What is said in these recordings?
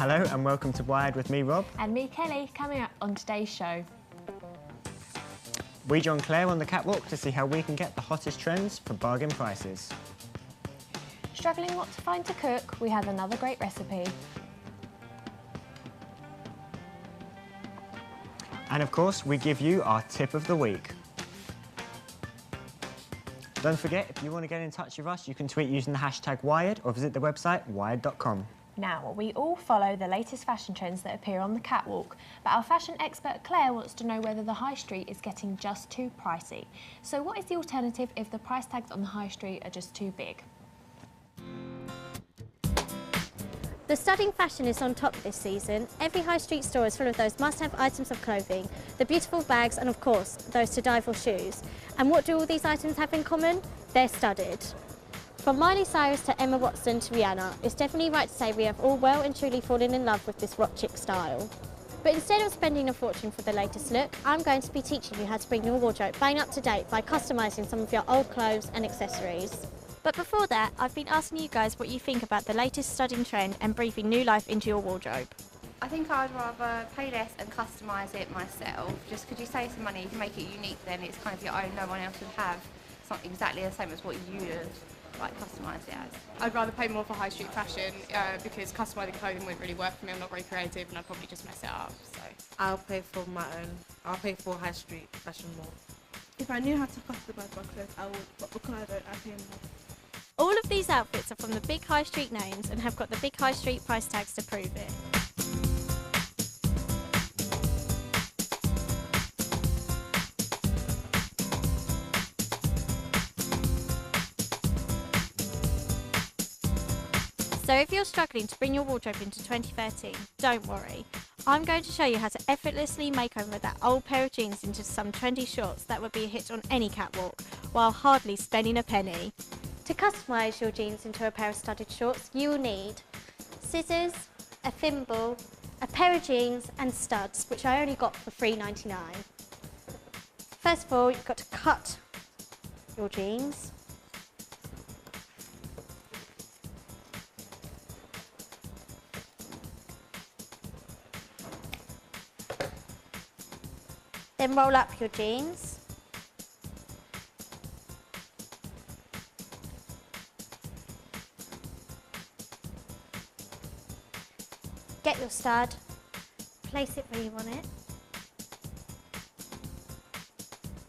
Hello and welcome to Wired with me, Rob. And me, Kelly. Coming up on today's show. We join Claire on the catwalk to see how we can get the hottest trends for bargain prices. Struggling what to find to cook, we have another great recipe. And of course, we give you our tip of the week. Don't forget, if you want to get in touch with us, you can tweet using the hashtag Wired or visit the website wired.com. Now, we all follow the latest fashion trends that appear on the catwalk, but our fashion expert Claire wants to know whether the high street is getting just too pricey. So what is the alternative if the price tags on the high street are just too big? The stunning fashion is on top this season. Every high street store is full of those must-have items of clothing, the beautiful bags and of course those to die for shoes. And what do all these items have in common? They're studded. From Miley Cyrus to Emma Watson to Rihanna, it's definitely right to say we have all well and truly fallen in love with this rock chick style. But instead of spending a fortune for the latest look, I'm going to be teaching you how to bring your wardrobe bang up to date by customising some of your old clothes and accessories. But before that, I've been asking you guys what you think about the latest studding trend and breathing new life into your wardrobe. I think I'd rather pay less and customise it myself. Just because you save some money, you can make it unique, then it's kind of your own, no one else would have. It's not exactly the same as what you would like customise it as. I'd rather pay more for high street fashion because customising clothing wouldn't really work for me. I'm not very creative and I'd probably just mess it up. So I'll pay for my own. I'll pay for high street fashion more. If I knew how to customise my clothes, I would, but because I don't, I pay more. All of these outfits are from the big high street names and have got the big high street price tags to prove it. So if you're struggling to bring your wardrobe into 2013, don't worry. I'm going to show you how to effortlessly make over that old pair of jeans into some trendy shorts that would be a hit on any catwalk, while hardly spending a penny. To customise your jeans into a pair of studded shorts, you will need scissors, a thimble, a pair of jeans and studs, which I only got for $3.99. First of all, you've got to cut your jeans. Then roll up your jeans. Get your stud, place it where you want it,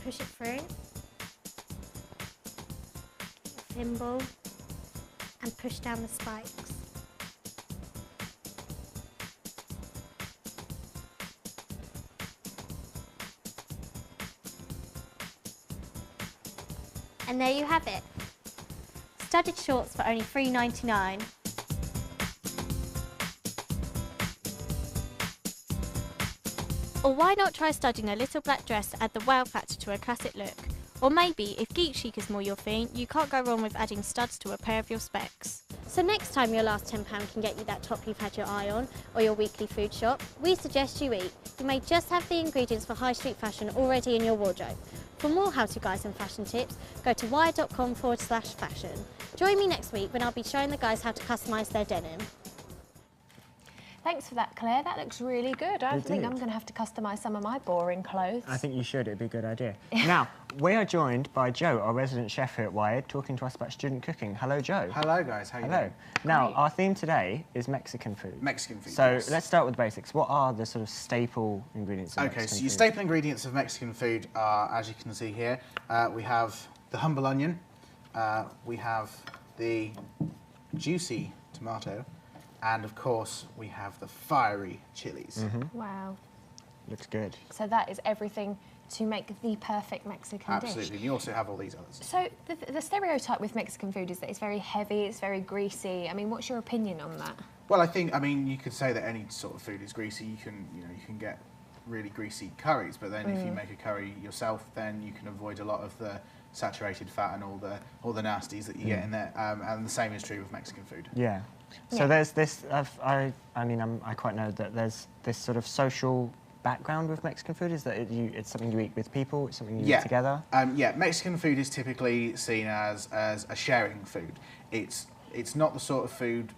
push it through, get your thimble and push down the spikes. And there you have it, studded shorts for only $3.99. Or why not try studding a little black dress to add the wow factor to a classic look? Or maybe, if geek chic is more your thing, you can't go wrong with adding studs to a pair of your specs. So next time your last £10 can get you that top you've had your eye on, or your weekly food shop, we suggest you eat. You may just have the ingredients for high street fashion already in your wardrobe. For more how-to guides and fashion tips, go to wired.com/fashion. Join me next week when I'll be showing the guys how to customise their denim. Thanks for that, Claire. That looks really good. I think I'm going to have to customise some of my boring clothes. I think you should, it'd be a good idea. Now, we are joined by Joe, our resident chef here at Wired, talking to us about student cooking. Hello, Joe. Hello, guys. How are you doing? Now, our theme today is Mexican food. Mexican food, So yes. let's start with the basics. What are the sort of staple ingredients of Mexican food? Okay, so your staple ingredients of Mexican food are, as you can see here, we have the humble onion, we have the juicy tomato, and of course we have the fiery chilies. Wow. Looks good. So that is everything to make the perfect Mexican dish. Absolutely, and you also have all these others. So the stereotype with Mexican food is that it's very heavy, it's very greasy. I mean, what's your opinion on that? Well, I mean, you could say that any sort of food is greasy. You can get really greasy curries, but then if you make a curry yourself, then you can avoid a lot of the saturated fat and all the nasties that you get in there. And the same is true with Mexican food. Yeah. So there's this. I quite know that there's this sort of social background with Mexican food. Is that it's something you eat with people? It's something you eat together. Yeah. Mexican food is typically seen as a sharing food. It's not the sort of food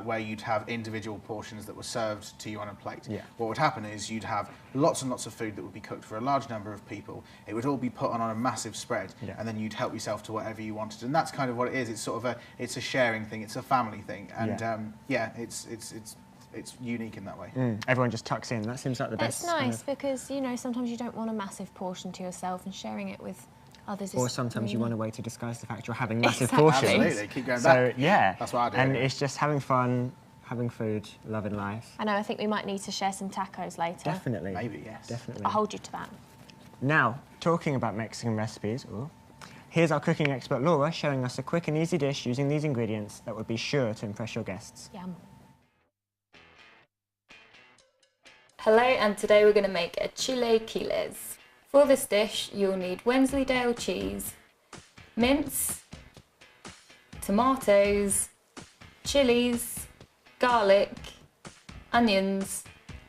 where you'd have individual portions that were served to you on a plate. Yeah. What would happen is you'd have lots and lots of food that would be cooked for a large number of people. It would all be put on a massive spread, and then you'd help yourself to whatever you wanted. And that's kind of what it is. It's sort of it's a sharing thing. It's a family thing. And it's unique in that way. Everyone just tucks in. That seems like the best. It's nice because, you know, sometimes you don't want a massive portion to yourself, and sharing it with others Or is sometimes really... you want a way to disguise the fact you're having massive Exactly. portions. Absolutely, keep going So, back. yeah. That's what I do. And anyway. it's just having fun, having food, loving life. I know, I think we might need to share some tacos later. Definitely. Maybe, yes. Definitely. I'll hold you to that. Now, talking about Mexican recipes, here's our cooking expert Laura showing us a quick and easy dish using these ingredients that would be sure to impress your guests. Yum. Hello, and today we're going to make a chile quiles. For this dish, you'll need Wensleydale cheese, mince, tomatoes, chilies, garlic, onions,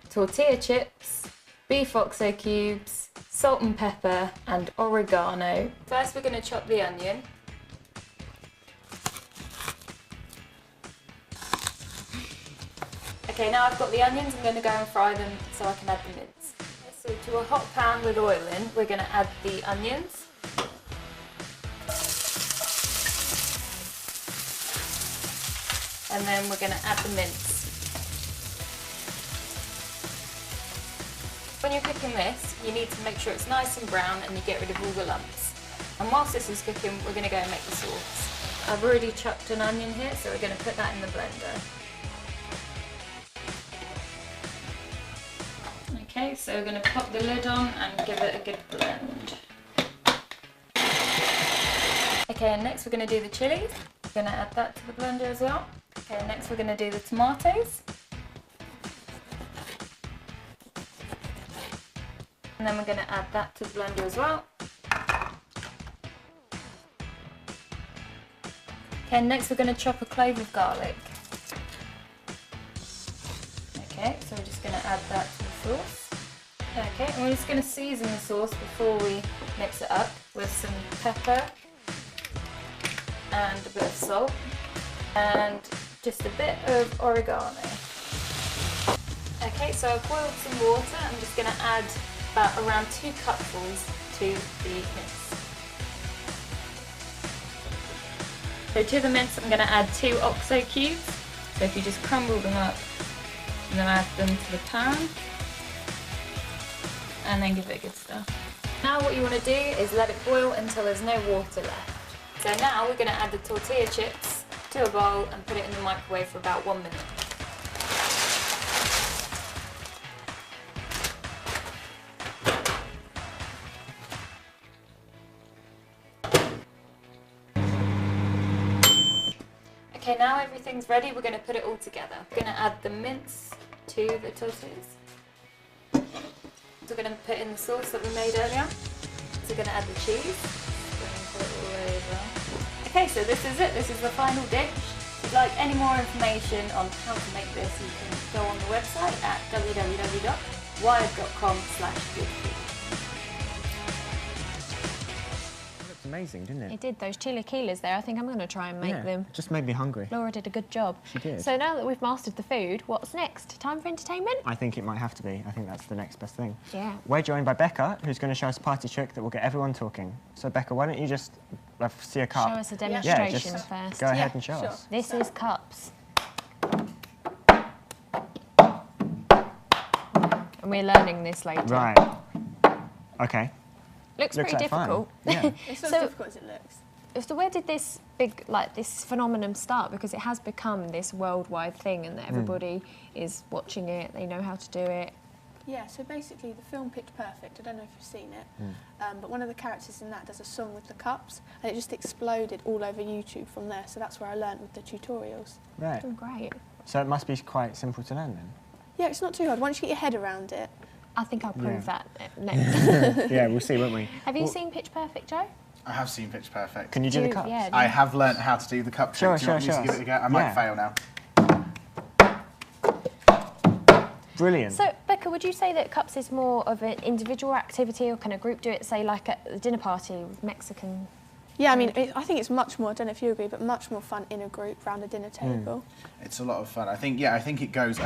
tortilla chips, beef oxo cubes, salt and pepper, and oregano. First, we're going to chop the onion. Okay, now I've got the onions, I'm going to go and fry them so I can add the mince. So to a hot pan with oil in, we're going to add the onions. And then we're going to add the mince. When you're cooking this, you need to make sure it's nice and brown and you get rid of all the lumps. And whilst this is cooking, we're going to go and make the sauce. I've already chopped an onion here, so we're going to put that in the blender. Okay, so we're going to pop the lid on and give it a good blend. Okay, and next we're going to do the chilies. We're going to add that to the blender as well. Okay, next we're going to do the tomatoes. And then we're going to add that to the blender as well. Okay, next we're going to chop a clove of garlic. Okay, so we're just going to add that to the sauce. Okay, and we're just going to season the sauce before we mix it up with some pepper and a bit of salt and just a bit of oregano. Okay, so I've boiled some water. I'm just going to add about around 2 cupfuls to the mince. So to the mince I'm going to add 2 oxo cubes. So if you just crumble them up and then add them to the pan and then give it a good stir. Now what you want to do is let it boil until there's no water left. So now we're going to add the tortilla chips to a bowl and put it in the microwave for about 1 minute. Okay, now everything's ready, we're going to put it all together. We're going to add the mince to the tortillas. So we're going to put in the sauce that we made earlier. So we're going to add the cheese. We're going to put it all over. Okay, so this is it. This is the final dish. If you'd like any more information on how to make this, you can go on the website at www.wired.com/goodfood. Amazing, didn't it? It did, those chilaquiles there. I think I'm going to try and make them. It just made me hungry. Laura did a good job. She did. So now that we've mastered the food, what's next? Time for entertainment? I think it might have to be. I think that's the next best thing. Yeah. We're joined by Becca, who's going to show us a party trick that will get everyone talking. So Becca, why don't you just see a cup? Show us a demonstration just first. Go ahead and show us. This is cups. And we're learning this later. Right. Okay. Looks Looks pretty like fun. difficult. Yeah. It's not So- as difficult as it looks. So where did this this phenomenon start? Because it has become this worldwide thing and that everybody is watching it, they know how to do it. Yeah, so basically the film Pitch Perfect, I don't know if you've seen it, but one of the characters in that does a song with the cups and it just exploded all over YouTube from there, so that's where I learnt with the tutorials. Right. Doing great. So it must be quite simple to learn then. Yeah, it's not too hard. Once you get your head around it. I think I'll prove Yeah. that next. Yeah, we'll see, won't we? Have you Well, seen Pitch Perfect, Joe? I have seen Pitch Perfect. Can you do the cups? Yeah. I have learnt how to do the cup Sure, trick. Do you want me sure, to give sure. it a go? I might Yeah. fail now. Brilliant. So, Becca, would you say that cups is more of an individual activity, or can a group do it, say, like at the dinner party with Mexican Yeah, I mean, I think it's much more, I don't know if you agree, but much more fun in a group around a dinner table. It's a lot of fun. I think it goes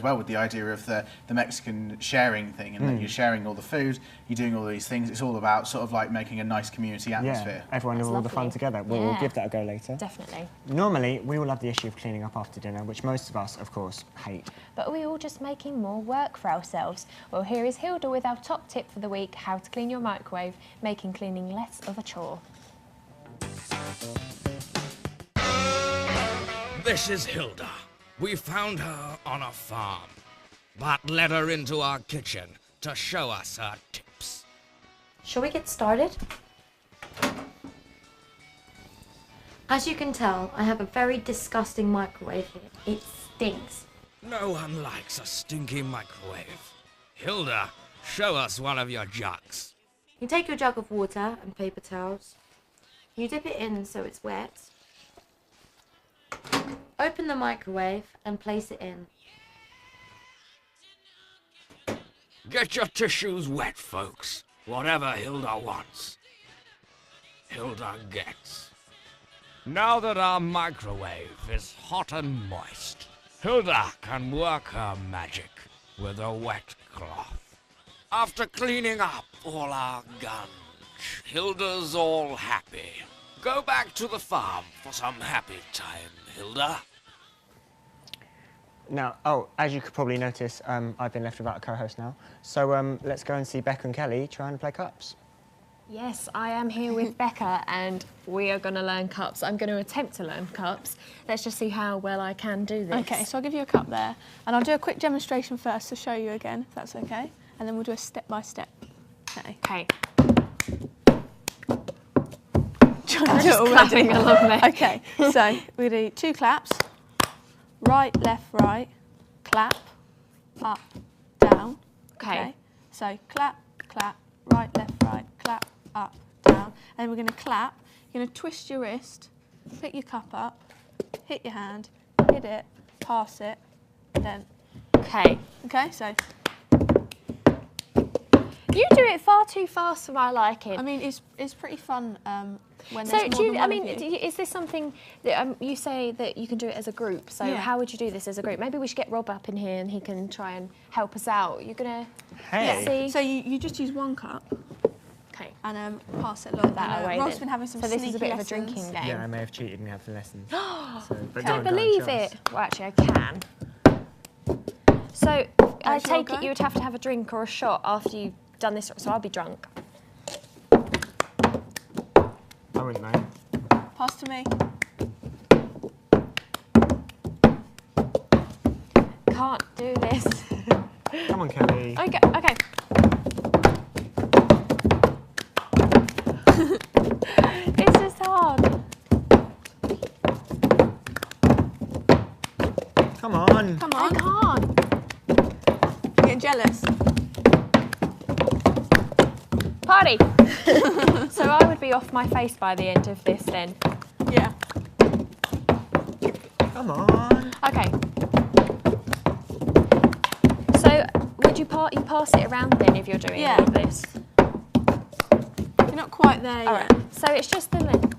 well with the idea of the Mexican sharing thing, and that you're sharing all the food, you're doing all these things. It's all about sort of like making a nice community atmosphere. Yeah, everyone doing all the fun together. We'll give that a go later. Definitely. Normally, we all have the issue of cleaning up after dinner, which most of us, of course, hate. But are we all just making more work for ourselves? Well, here is Hilda with our top tip for the week, how to clean your microwave, making cleaning less of a chore. This is Hilda. We found her on a farm, but led her into our kitchen to show us her tips. Shall we get started? As you can tell, I have a very disgusting microwave here. It stinks. No one likes a stinky microwave. Hilda, show us one of your jugs. You take your jug of water and paper towels. You dip it in so it's wet. Open the microwave and place it in. Get your tissues wet, folks. Whatever Hilda wants, Hilda gets. Now that our microwave is hot and moist, Hilda can work her magic with a wet cloth. After cleaning up all our gunge, Hilda's all happy. Go back to the farm for some happy time, Hilda. Now, as you could probably notice, I've been left without a co-host now. So let's go and see Becca and Kelly trying to play cups. Yes, I am here with Becca and we are going to learn cups. I'm going to attempt to learn cups. Let's just see how well I can do this. Okay, so I'll give you a cup there and I'll do a quick demonstration first to show you again, if that's okay. And then we'll do a step-by-step. Okay. Just clapping along there. Okay, so we're going to do 2 claps. Right, left, right. Clap, up, down. Okay. So clap, clap, right, left, right. Clap, up, down. And we're going to clap. You're going to twist your wrist, pick your cup up, hit your hand, hit it, pass it, then. Okay. Okay, so. You do it far too fast for my liking. I mean, it's pretty fun when so there's more than one of you. Is this something that you say that you can do it as a group? So how would you do this as a group? Maybe we should get Rob up in here and he can try and help us out. You're gonna see. So you just use 1 cup. Okay. And pass it along that way. Rob's been having some So this is a bit lessons. of a drinking game. Yeah, I may have cheated and have the lessons. But don't believe it. Well, actually, I can. So I take it you would have to have a drink or a shot after you've done this, so I'll be drunk. I wouldn't know. Pass to me. Can't do this. Come on, Kelly. Okay. It's just hard. Come on. Come on. I can't. I'm getting jealous. Party. So I would be off my face by the end of this then. Yeah. Come on. Okay. So would you pass it around then if you're doing all of this? You're not quite there yet. So it's just the length.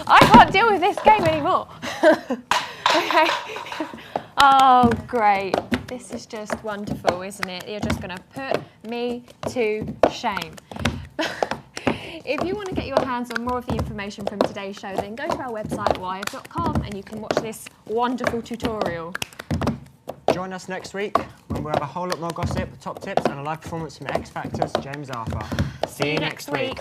I can't deal with this game anymore. Okay. Oh, great. This is just wonderful, isn't it? You're just going to put me to shame. If you want to get your hands on more of the information from today's show, then go to our website, wire.com, and you can watch this wonderful tutorial. Join us next week when we'll have a whole lot more gossip, top tips, and a live performance from X Factor's James Arthur. See you next week.